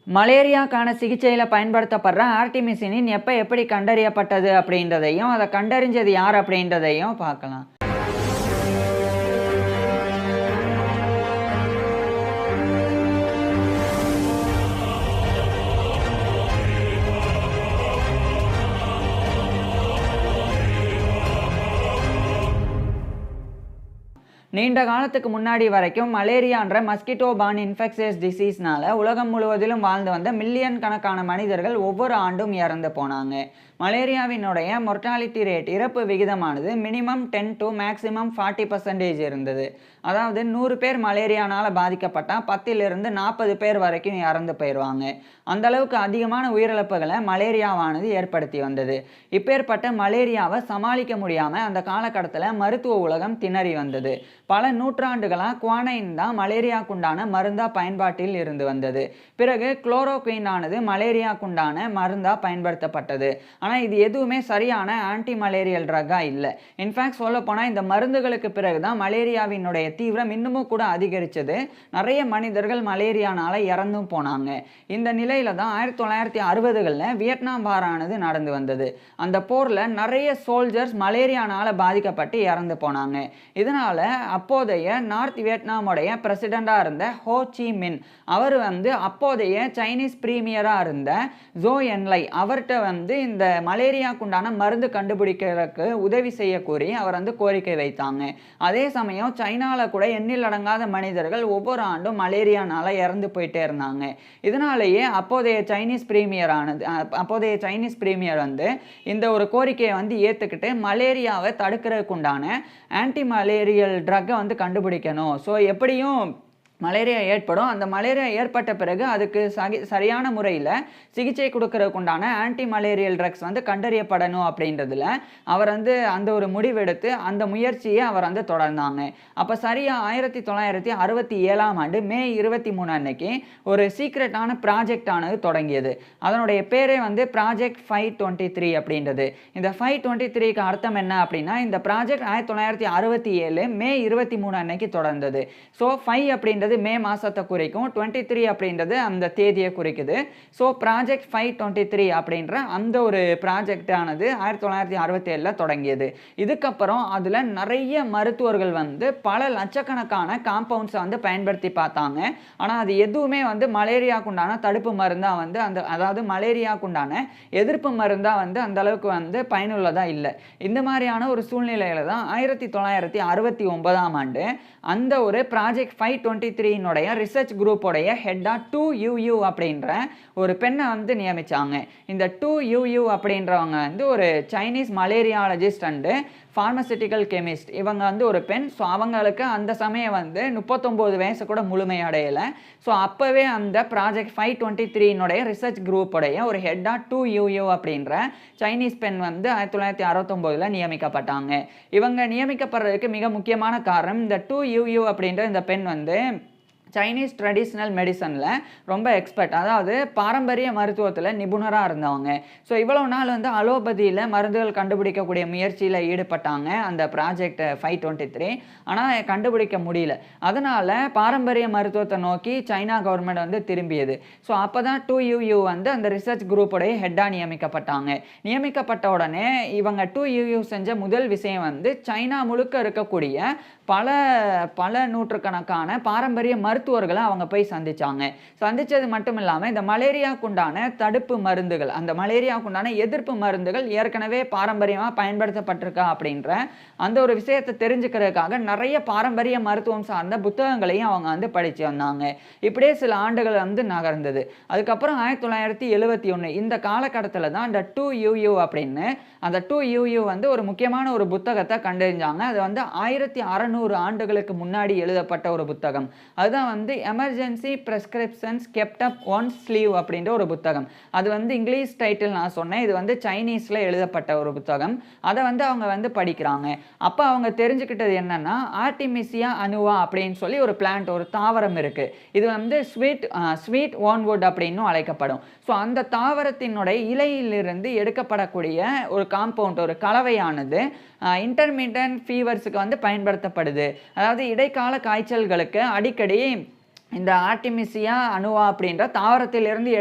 மலேரியாக்கான சிகிச்சையில் பயன்படுத்தப்படுற ஆர்டிமிசினின் எப்படி கண்டறியப்பட்டது அப்படின்றதையும் அதை கண்டறிஞ்சது யார் அப்படின்றதையும் பார்க்கலாம். நீண்ட காலத்துக்கு முன்னாடி வரைக்கும் மலேரியான்ற மஸ்கிட்டோ பார்ன் இன்ஃபெக்ஷியஸ் டிசீஸ்னால உலகம் முழுவதிலும் வாழ்ந்து வந்த மில்லியன் கணக்கான மனிதர்கள் ஒவ்வொரு ஆண்டும் இறந்து போனாங்க. மலேரியாவினுடைய மொர்டாலிட்டி ரேட், இறப்பு விகிதமானது மினிமம் 10 to மேக்ஸிமம் 40% இருந்தது. அதாவது 100 பேர் மலேரியானால் பாதிக்கப்பட்டால் 10லிருந்து 40 பேர் வரைக்கும் இறந்து போயிடுவாங்க. அந்தளவுக்கு அதிகமான உயிரிழப்புகளை மலேரியாவானது ஏற்படுத்தி வந்தது. இப்பேற்பட்ட மலேரியாவை சமாளிக்க முடியாமல் அந்த காலகட்டத்தில் மருத்துவ உலகம் திணறி வந்தது. பல நூற்றாண்டுகளாக குவானைன் தான் மலேரியாக்குண்டான மருந்தாக பயன்பாட்டில் இருந்து வந்தது. பிறகு குளோரோகுயின் ஆனது மலேரியாக்குண்டான மருந்தாக பயன்படுத்தப்பட்டது. ஆனால் இது எதுவுமே சரியான ஆன்டி மலேரியல் ட்ரக்காக இல்லை. இன்ஃபேக்ட் சொல்லப்போனால் இந்த மருந்துகளுக்கு பிறகு தான் மலேரியாவினுடைய தீவிரம் இன்னமும் கூட அதிகரித்தது. நிறைய மனிதர்கள் மலேரியானால் இறந்தும் போனாங்க. இந்த நிலையில தான் 1960களில் வியட்நாம் வாரானது நடந்து வந்தது. அந்த போரில் நிறைய சோல்ஜர்ஸ் மலேரியானால் பாதிக்கப்பட்டு இறந்து போனாங்க. இதனால் அப்போதைய நார்த் வியட்நாமுடைய பிரசிடெண்டாக இருந்த ஹோ சி மின் அவர் அப்போதைய சைனீஸ் பிரீமியராக இருந்த ஜோ என்லை அவர்கிட்ட இந்த மலேரியாக்குண்டான மருந்து கண்டுபிடிக்கிறதுக்கு உதவி செய்ய கோரி அவர் கோரிக்கை வைத்தாங்க. அதே சமயம் சைனாவில் கூட எண்ணில் அடங்காத மனிதர்கள் ஒவ்வொரு ஆண்டும் மலேரியானால இறந்து போயிட்டே இருந்தாங்க. இதனாலேயே அப்போதைய சைனீஸ் பிரீமியர் இந்த ஒரு கோரிக்கையை ஏற்றுக்கிட்டு மலேரியாவை தடுக்கிறதுக்குண்டான ஆன்டி மலேரியல் ட்ரக்கை கண்டுபிடிக்கணும். ஸோ எப்படியும் மலேரியா ஏற்படும். அந்த மலேரியா ஏற்பட்ட பிறகு அதுக்கு சரியான முறையில் சிகிச்சை கொடுக்கறதுக்குண்டான ஆன்டி மலேரியல் ட்ரக்ஸ் கண்டறியப்படணும் அப்படின்றதுல அவர் அந்த ஒரு முடிவெடுத்து அந்த முயற்சியை அவர் தொடர்ந்தாங்க. அப்போ சரியாக 1967ஆம் ஆண்டு மே 23 அன்னைக்கு ஒரு சீக்ரெட்டான ப்ராஜெக்ட் ஆனது தொடங்கியது. அதனுடைய பேரே ப்ராஜெக்ட் 523 அப்படின்றது. இந்த 523க்கு அர்த்தம் என்ன அப்படின்னா, இந்த ப்ராஜெக்ட் 1967 மே 23 அன்னைக்கு தொடர்ந்தது. ஸோ 5 அப்படின்றது மே மாசத்தை குறிக்கும், 23 அப்படின்றது அந்த தேதியை குறிக்குது. ஸோ ப்ராஜெக்ட் 523 அப்படின்ற அந்த ஒரு ப்ராஜெக்ட் ஆனது 1967 தொடங்கியது. இதுக்கப்புறம் அதில் நிறைய மருத்துவர்கள் பல லட்சக்கணக்கான காம்பவுண்ட்ஸை பயன்படுத்தி பார்த்தாங்க. ஆனால் அது எதுவுமே மலேரியாக்குண்டான தடுப்பு மருந்தாக அதாவது மலேரியாக்குண்டான எதிர்ப்பு மருந்தாக அந்த அளவுக்கு பயனுள்ளதாக இல்லை. இந்த மாதிரியான ஒரு சூழ்நிலையில தான் 1969ஆம் ஆண்டு அந்த ஒரு ப்ராஜெக்ட் 523 ரிசர்ச் குரூப்போடைய ஹெட்டா 2UU அப்படின்ற ஒரு பெண்ணை நியமிச்சாங்க. இந்த 2UU அப்படின்றவங்க ஒரு சைனீஸ் மலேரியாலஜிஸ்ட் அண்டு ஃபார்மசிட்டிக்கல் கெமிஸ்ட். இவங்க ஒரு பெண். ஸோ அவங்களுக்கு அந்த சமயம் 39 வயசு கூட முழுமையடையலை. ஸோ அப்போவே அந்த ப்ராஜெக்ட் 523 ரிசர்ச் குரூப்போடைய ஒரு ஹெட்டா 2UU அப்படின்ற சைனீஸ் பெண் 1969 நியமிக்கப்பட்டாங்க. இவங்க நியமிக்கப்படுறதுக்கு மிக முக்கியமான காரணம், இந்த 2UU அப்படின்ற இந்த பெண் சைனீஸ் ட்ரெடிஷ்னல் மெடிசனில் ரொம்ப எக்ஸ்பர்ட், அதாவது பாரம்பரிய மருத்துவத்தில் நிபுணராக இருந்தவங்க. ஸோ இவ்வளோ நாள் அலோபதியில் மருந்துகள் கண்டுபிடிக்கக்கூடிய முயற்சியில் ஈடுபட்டாங்க அந்த ப்ராஜெக்ட் 523. ஆனால் கண்டுபிடிக்க முடியல. அதனால் பாரம்பரிய மருத்துவத்தை நோக்கி சைனா கவர்மெண்ட் திரும்பியது. ஸோ அப்போ தான் 2UU அந்த ரிசர்ச் குரூப்போடைய ஹெட்டாக நியமிக்கப்பட்டாங்க. நியமிக்கப்பட்ட உடனே இவங்க 2UU செஞ்ச முதல் விஷயம் சைனா முழுக்க இருக்கக்கூடிய பல நூற்றுக்கணக்கான பாரம்பரிய மருத்துவர்களை அவங்க போய் சந்திச்சது மட்டும் இல்லாமல் இந்த மலேரியாக்குண்டான தடுப்பு மருந்துகள், அந்த மலேரியாக்குண்டான எதிர்ப்பு மருந்துகள் ஏற்கனவே பாரம்பரியமாக பயன்படுத்தப்பட்டிருக்கா அப்படின்ற அந்த ஒரு விஷயத்தை தெரிஞ்சுக்கிறதுக்காக நிறைய பாரம்பரிய மருத்துவம் சார்ந்த புத்தகங்களையும் அவங்க படித்து வந்தாங்க. இப்படியே சில ஆண்டுகள் நகர்ந்தது. அதுக்கப்புறம் 1971 இந்த காலகட்டத்தில் தான் இந்த 2UU அப்படின்னு அந்த 2UU ஒரு முக்கியமான ஒரு புத்தகத்தை கண்டறிஞ்சாங்க. அது 1600 ஆண்டுகளுக்கு முன்னாடி எழுதப்பட்ட ஒரு புத்தகம். அதுதான் emergency prescriptions kept up one sleeve அப்படின்ற ஒரு புத்தகம். அது இங்கிலீஷ் டைட்டில் நான் சொன்னேன். இது சைனீஸில் எழுதப்பட்ட ஒரு புத்தகம். அதை அவங்க படிக்கிறாங்க. அப்போ அவங்க தெரிஞ்சுக்கிட்டது என்னன்னா, ஆர்டிமிசியா அனுவா அப்படின்னு சொல்லி ஒரு பிளான்ட், ஒரு தாவரம் இருக்கு. இது ஸ்வீட் ஓன்வுட் அப்படின்னு அழைக்கப்படும். ஸோ அந்த தாவரத்தினுடைய இலையிலிருந்து எடுக்கப்படக்கூடிய ஒரு காம்பவுண்ட், ஒரு கலவையானது இன்டர்மீடியன்ட் ஃபீவர்ஸுக்கு பயன்படுத்தப்படுது. அதாவது இடைக்கால காய்ச்சல்களுக்கு அடிக்கடி இந்த ஆர்டிமிசியா அணுவா அப்படின்ற தாவரத்திலிருந்து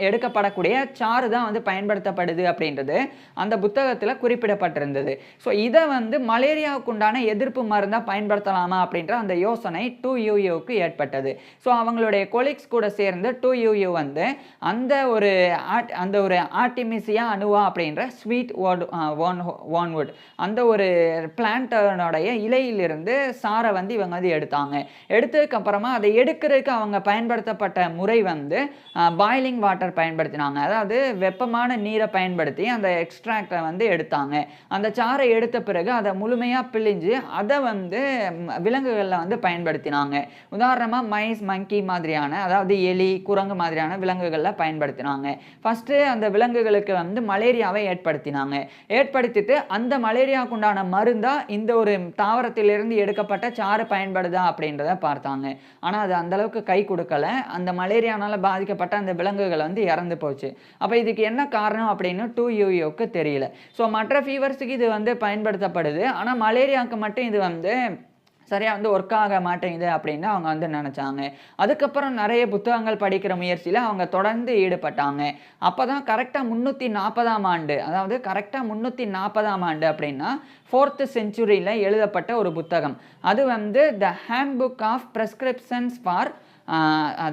எடுக்கப்படக்கூடிய சாறு தான் வந்து பயன்படுத்தப்படுது அப்படின்றது அந்த புத்தகத்தில் குறிப்பிடப்பட்டிருந்தது. ஸோ இதை வந்து மலேரியாவுக்கு உண்டான எதிர்ப்பு மருந்தாக பயன்படுத்தலாமா அப்படின்ற அந்த யோசனை 2UUக்கு ஏற்பட்டது. ஸோ அவங்களுடைய கொலீக்ஸ் கூட சேர்ந்து 2UU வந்து அந்த ஒரு ஆர்டிமிசியா அணுவா அப்படின்ற ஸ்வீட் வார்ன்வுட் அந்த ஒரு பிளான்டனுடைய இலையிலிருந்து சாரை வந்து இவங்க வந்து எடுத்தாங்க. எடுத்ததுக்கு அப்புறமா அதை எடுக்கிறதுக்கு அவங்க பயன்படுத்தப்பட்ட முறை வந்து பாய்லிங் வாட்டர் பயன்படுத்தினாங்க. அதாவது வெப்பமான நீரை பயன்படுத்தி அந்த எக்ஸ்ட்ராக்டை வந்து எடுத்தாங்க. அந்த சாறை எடுத்த பிறகு அதை முழுமையாக பிழிஞ்சு அதை வந்து விலங்குகளில் வந்து பயன்படுத்தினாங்க. உதாரணமாக மைஸ், மங்கி மாதிரியான, அதாவது எலி, குரங்கு மாதிரியான விலங்குகளில் பயன்படுத்தினாங்க. ஃபஸ்ட்டு அந்த விலங்குகளுக்கு வந்து மலேரியாவை ஏற்படுத்தினாங்க. ஏற்படுத்திட்டு அந்த மலேரியாவுக்கு உண்டான மருந்தா இந்த ஒரு தாவரத்திலிருந்து எடுக்கப்பட்ட சாறு பயன்படுதா அப்படின்றத பார்த்தாங்க. ஆனால் அது அந்தளவுக்கு கை கொடுக்கல. அந்த மலேரியானால பாதிக்கப்பட்ட அந்த விலங்குகள் வந்து இறந்து போச்சு. அப்போ இதுக்கு என்ன காரணம் அப்படின்னு 2UUக்கு தெரியல. ஸோ மற்ற ஃபீவர்ஸுக்கு இது வந்து பயன்படுத்தப்படுது, ஆனால் மலேரியாவுக்கு மட்டும் இது வந்து சரியாக வந்து ஒர்க் ஆக மாட்டேங்குது அப்படின்னு அவங்க வந்து நினச்சாங்க. அதுக்கப்புறம் நிறைய புத்தகங்கள் படிக்கிற முயற்சியில் அவங்க தொடர்ந்து ஈடுபட்டாங்க. அப்போ தான் கரெக்டாக 340ஆம் ஆண்டு, அதாவது கரெக்டாக 340ஆம் ஆண்டு அப்படின்னா 4th செஞ்சுரியில் எழுதப்பட்ட ஒரு புத்தகம். அது வந்து the handbook of prescriptions for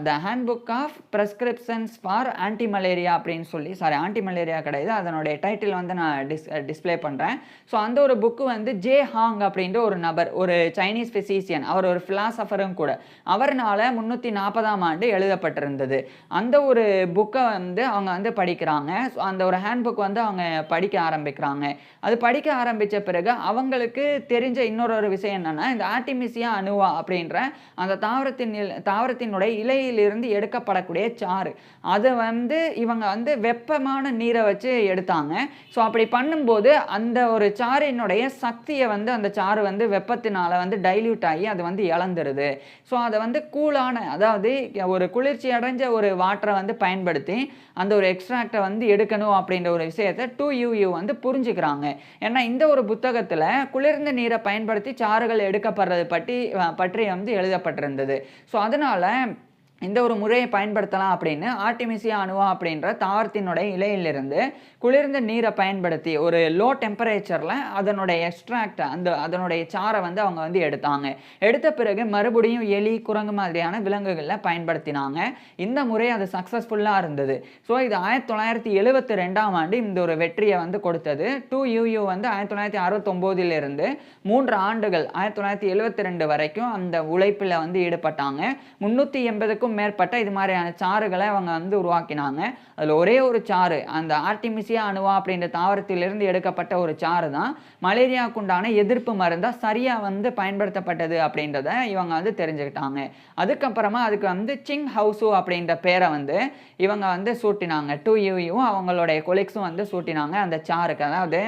the handbook of prescriptions for anti malaria அப்படின்னு சொல்லி, ஆன்டி மலேரியா கிடையாது, அதனுடைய டைட்டில் வந்து நான் டிஸ்பிளே பண்ணுறேன். ஸோ அந்த ஒரு புக்கு வந்து ஜே ஹாங் அப்படின்ற ஒரு நபர், ஒரு சைனீஸ் ஃபிசிஷியன், அவர் ஒரு ஃபிலாசபரும் கூட, அவர்னால 340ஆம் ஆண்டு எழுதப்பட்டிருந்தது. அந்த ஒரு புக்கை வந்து அவங்க வந்து படிக்கிறாங்க. ஸோ அந்த ஒரு ஹேண்ட் புக் வந்து அவங்க படிக்க ஆரம்பிக்கிறாங்க. அது படிக்க ஆரம்பித்த பிறகு அவங்களுக்கு தெரிஞ்ச இன்னொரு விஷயம் என்னென்னா, இந்த ஆர்டிமிசியா அணுவா அப்படின்ற அந்த தாவரத்தினுடைய இலையிலிருந்து எடுக்கப்படக்கூடிய சாறு, அதை வந்து இவங்க வந்து வெப்பமான நீரை வச்சு எடுத்தாங்க. ஸோ அப்படி பண்ணும்போது அந்த ஒரு சாறினுடைய சக்தியை வந்து அந்த சாறு வந்து வெப்பத்தினால வந்து டைல்யூட் ஆகி அது வந்து இழந்துருது. ஸோ அதை வந்து கூலான, அதாவது ஒரு குளிர்ச்சி அடைஞ்ச ஒரு வாட்டரை வந்து பயன்படுத்தி அந்த ஒரு எக்ஸ்ட்ராக்டை வந்து எடுக்கணும் அப்படின்ற ஒரு விஷயத்தை 2UU வந்து புரிஞ்சுக்கிறாங்க. ஏன்னா இந்த ஒரு புத்தகத்தில் குளிர்ந்த நீரை பயன்படுத்தி சாறுகள் எடுக்கப்படுறது பற்றி வந்து எழுதப்பட்டிருந்தது. ஸோ அதனால் இந்த ஒரு முறையை பயன்படுத்தலாம் அப்படின்னு ஆர்டிமிசியா அணுவா அப்படின்ற தாவரத்தினுடைய இலையிலிருந்து குளிர்ந்த நீரை பயன்படுத்தி ஒரு லோ டெம்பரேச்சரில் அதனுடைய எக்ஸ்ட்ராக்ட் அதனுடைய சாரை வந்து அவங்க வந்து எடுத்தாங்க. எடுத்த பிறகு மறுபடியும் எலி, குரங்கு மாதிரியான விலங்குகளில் பயன்படுத்தினாங்க. இந்த முறை அது சக்ஸஸ்ஃபுல்லாக இருந்தது. ஸோ இது 1972ஆம் ஆண்டு இந்த ஒரு வெற்றியை வந்து கொடுத்தது. 2UU வந்து 1969 3 ஆண்டுகள் 1972 வரைக்கும் அந்த உழைப்பில் வந்து ஈடுபட்டாங்க. 380க்கும் மேற்பட்ட இது மாதிரியான சாறுகளை அவங்க வந்து உருவாக்கினாங்க. அதில் ஒரே ஒரு சாறு, அந்த ஆர்டிமிசியா அணுவா அப்படின்ற தாவரத்திலிருந்து எடுக்கப்பட்ட ஒரு சாறு தான் மலேரியாவுக்கு உண்டான எதிர்ப்பு மருந்தாக சரியாக வந்து பயன்படுத்தப்பட்டது அப்படின்றத இவங்க வந்து தெரிஞ்சுக்கிட்டாங்க. அதுக்கப்புறமா அதுக்கு வந்து சிங் ஹவுசு அப்படின்ற பேரை வந்து இவங்க வந்து சூட்டினாங்க. 2UU அவங்களுடைய கொலீக்ஸும் வந்து சூட்டினாங்க அந்த சாருக்கு. அதாவது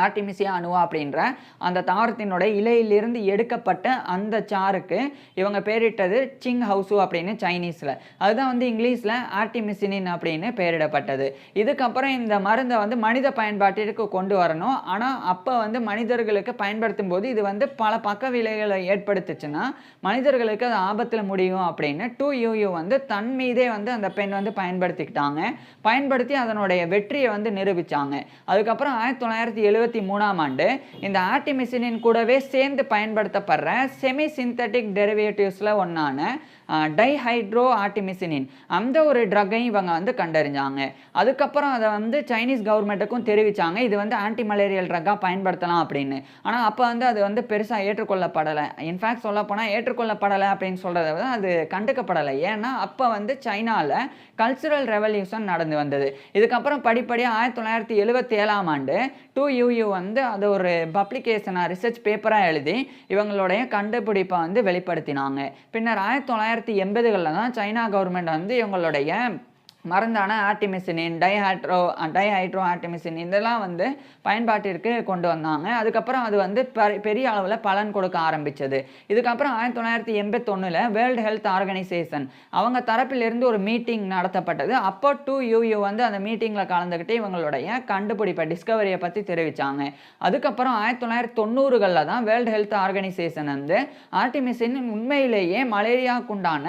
ஆர்டிமிசியா அணுவா அப்படின்ற அந்த தாவரத்தினுடைய இலையிலிருந்து எடுக்கப்பட்ட அந்த சாருக்கு இவங்க பேரிட்டது சிங் ஹவுசு அப்படின்னு சைனீஸில். அதுதான் வந்து இங்கிலீஷில் ஆர்டிமிசினின் அப்படின்னு பேரிடப்பட்டது. இதுக்கப்புறம் இந்த மருந்தை வந்து மனித பயன்பாட்டிற்கு கொண்டு வரணும். ஆனால் அப்போ வந்து மனிதர்களுக்கு பயன்படுத்தும் போது இது வந்து பல பக்க விளைவுகளை ஏற்படுத்துச்சுன்னா மனிதர்களுக்கு அது ஆபத்தில் முடியும் அப்படின்னு 2UU வந்து தன் மீதே வந்து அந்த பெண் வந்து பயன்படுத்திக்கிட்டாங்க. பயன்படுத்தி அதனுடைய வெற்றியை வந்து நிரூபித்தாங்க. அதுக்கப்புறம் 1973ஆம் ஆண்டு இந்த ஆர்டிமிசினின் கூடவே சேர்ந்து பயன்படுத்தப்படுற செமி சிந்தட்டிக் டெரிவேட்டிவ்ஸில் ஒன்றான டைஹைட்ரோ ஆர்டிமிசினின் அந்த ஒரு ட்ரக்கையும் இவங்க வந்து கண்டறிஞ்சாங்க. அதுக்கப்புறம் அதை வந்து சைனீஸ் கவர்மெண்ட்டுக்கும் தெரிவித்தாங்க, இது வந்து ஆன்டி மலேரியல் ட்ரக்காக பயன்படுத்தலாம் அப்படின்னு. ஆனால் அப்போ வந்து அது வந்து பெருசாக ஏற்றுக்கொள்ளப்படலை. இன்ஃபேக்ட் சொல்லப்போனால் ஏற்றுக்கொள்ளப்படலை அப்படின்னு சொல்கிறத விட அது கண்டுக்கப்படலை. ஏன்னா அப்போ வந்து சைனாவில் கல்ச்சுரல் ரெவல்யூஷன் நடந்து வந்தது. இதுக்கப்புறம் படிப்படியாக 1977ஆம் ஆண்டு 2UU வந்து அது ஒரு பப்ளிகேஷனாக ரிசர்ச் பேப்பராக எழுதி இவங்களுடைய கண்டுபிடிப்பை வந்து வெளிப்படுத்தினாங்க. பின்னர் 1980களில் தான் சைனா கவர்மெண்ட் வந்து இவங்களுடைய மருந்தான ஆர்டிமிசினின், டைஹைட்ரோ ஆர்டிமிசின் இதெல்லாம் வந்து பயன்பாட்டிற்கு கொண்டு வந்தாங்க. அதுக்கப்புறம் அது வந்து பெரிய அளவில் பலன் கொடுக்க ஆரம்பிச்சது. இதுக்கப்புறம் 1981ல் வேர்ல்டு ஹெல்த் ஆர்கனைசேஷன் அவங்க தரப்பிலிருந்து ஒரு மீட்டிங் நடத்தப்பட்டது. அப்போ 2UU வந்து அந்த மீட்டிங்கில் கலந்துக்கிட்டு இவங்களுடைய கண்டுபிடிப்பை டிஸ்கவரியை பற்றி தெரிவித்தாங்க. அதுக்கப்புறம் 1990களில் தான் வேர்ல்டு ஹெல்த் ஆர்கனைசேஷன் வந்து ஆர்டிமிசின் உண்மையிலேயே மலேரியாவுக்குண்டான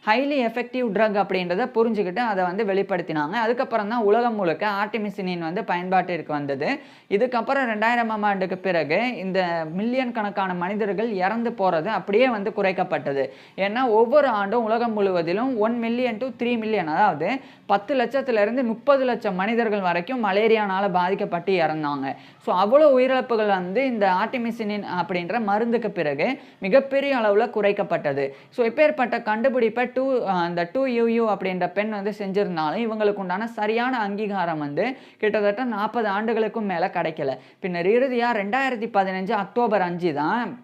ஹைலி எஃபெக்டிவ் ட்ரக் அப்படின்றத புரிஞ்சுக்கிட்டு அதை வந்து வெளிப்படுத்தினாங்க. அதுக்கப்புறம் தான் உலகம் முழுக்க ஆர்டிமிசினின் வந்து பயன்பாட்டிற்கு வந்தது. இதுக்கப்புறம் 2000ஆம் ஆண்டுக்கு பிறகு இந்த மில்லியன் கணக்கான மனிதர்கள் இறந்து போகிறது அப்படியே வந்து குறைக்கப்பட்டது. ஏன்னா ஒவ்வொரு ஆண்டும் உலகம் முழுவதிலும் 1 மில்லியன் to 3 மில்லியன், அதாவது 10 லட்சத்திலிருந்து 30 லட்சம் மனிதர்கள் வரைக்கும் மலேரியானால பாதிக்கப்பட்டு இறந்தாங்க. ஸோ அவ்வளோ உயிரிழப்புகள் வந்து இந்த ஆர்டிமிசினின் அப்படின்ற மருந்துக்கு பிறகு மிகப்பெரிய அளவில் குறைக்கப்பட்டது. ஸோ இப்பேற்பட்ட கண்டுபிடிப்பை அந்த 2UU அப்படின்ற பெண் வந்து செஞ்சிருந்தாலும் இவங்களுக்கு உண்டான சரியான அங்கீகாரம் வந்து கிட்டத்தட்ட 40 ஆண்டுகளுக்கும் மேலே கிடைக்கல. பின்னர் இறுதியாக 2015 அக்டோபர் 5 தான்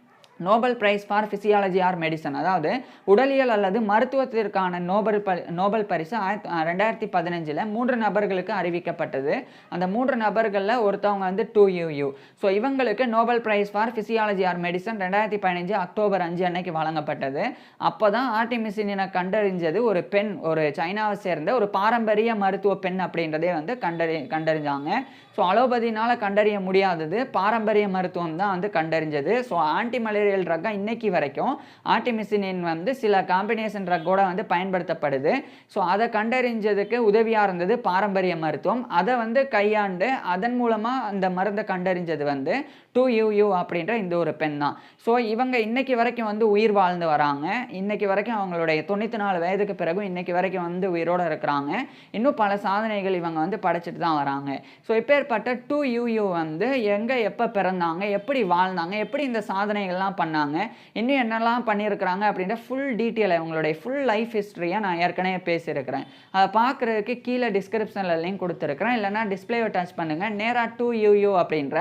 Nobel prize for physiology R medicine, அதாவது உடலியல் அல்லது மருத்துவத்திற்கான நோபல் பரிசு 2015ல் 3 நபர்களுக்கு அறிவிக்கப்பட்டது. அந்த 3 நபர்களில் ஒருத்தவங்க வந்து 2UU. ஸோ இவங்களுக்கு Nobel prize for physiology R medicine 2015 October 5 அன்னைக்கு வழங்கப்பட்டது. அப்போ தான் ஆர்டிமிசினை கண்டறிஞ்சது ஒரு பெண், ஒரு சைனாவை சேர்ந்த ஒரு பாரம்பரிய மருத்துவ பெண் அப்படின்றதே வந்து கண்டறிஞ்சாங்க. ஸோ அலோபதினால் கண்டறிய முடியாதது பாரம்பரிய மருத்துவம் தான் வந்து கண்டறிஞ்சது. ஸோ ஆன்டி மலேரியல் ட்ரக்காக இன்னைக்கு வரைக்கும் ஆர்டிமிசினின் வந்து சில காம்பினேஷன் ட்ரக்கோட வந்து பயன்படுத்தப்படுது. ஸோ அதை கண்டறிஞ்சதுக்கு உதவியாக இருந்தது பாரம்பரிய மருத்துவம். அதை வந்து கையாண்டு அதன் மூலமாக அந்த மருந்தை கண்டறிஞ்சது வந்து 2UU அப்படின்ற இந்த ஒரு பெண் தான். ஸோ இவங்க இன்னைக்கு வரைக்கும் வந்து உயிர் வாழ்ந்து வராங்க. இன்னைக்கு வரைக்கும் அவங்களுடைய 94 வயதுக்கு பிறகும் இன்னைக்கு வரைக்கும் வந்து உயிரோடு இருக்கிறாங்க. இன்னும் பல சாதனைகள் இவங்க வந்து படைச்சிட்டு தான் வராங்க. ஸோ இப்பேற்பட்ட 2UU வந்து எங்கே எப்போ பிறந்தாங்க, எப்படி வாழ்ந்தாங்க, எப்படி இந்த சாதனைகள்லாம் பண்ணாங்க, இன்னும் என்னெல்லாம் பண்ணியிருக்கிறாங்க அப்படின்ற ஃபுல் டீட்டெயில் இவங்களுடைய ஃபுல் லைஃப் ஹிஸ்ட்ரியை நான் ஏற்கனவே பேசியிருக்கிறேன். அதை பார்க்குறதுக்கு கீழே டிஸ்கிரிப்ஷனில் லிங்க் கொடுத்துருக்குறேன். இல்லைனா டிஸ்பிளேவை டச் பண்ணுங்கள். நேராக 2UU அப்படின்ற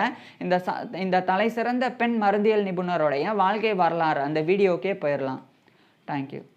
இந்த தலை சிறந்த பெண் மருந்தியல் நிபுணருடைய வாழ்க்கை வரலாறு அந்த வீடியோக்கே போயிடலாம். தேங்க்யூ.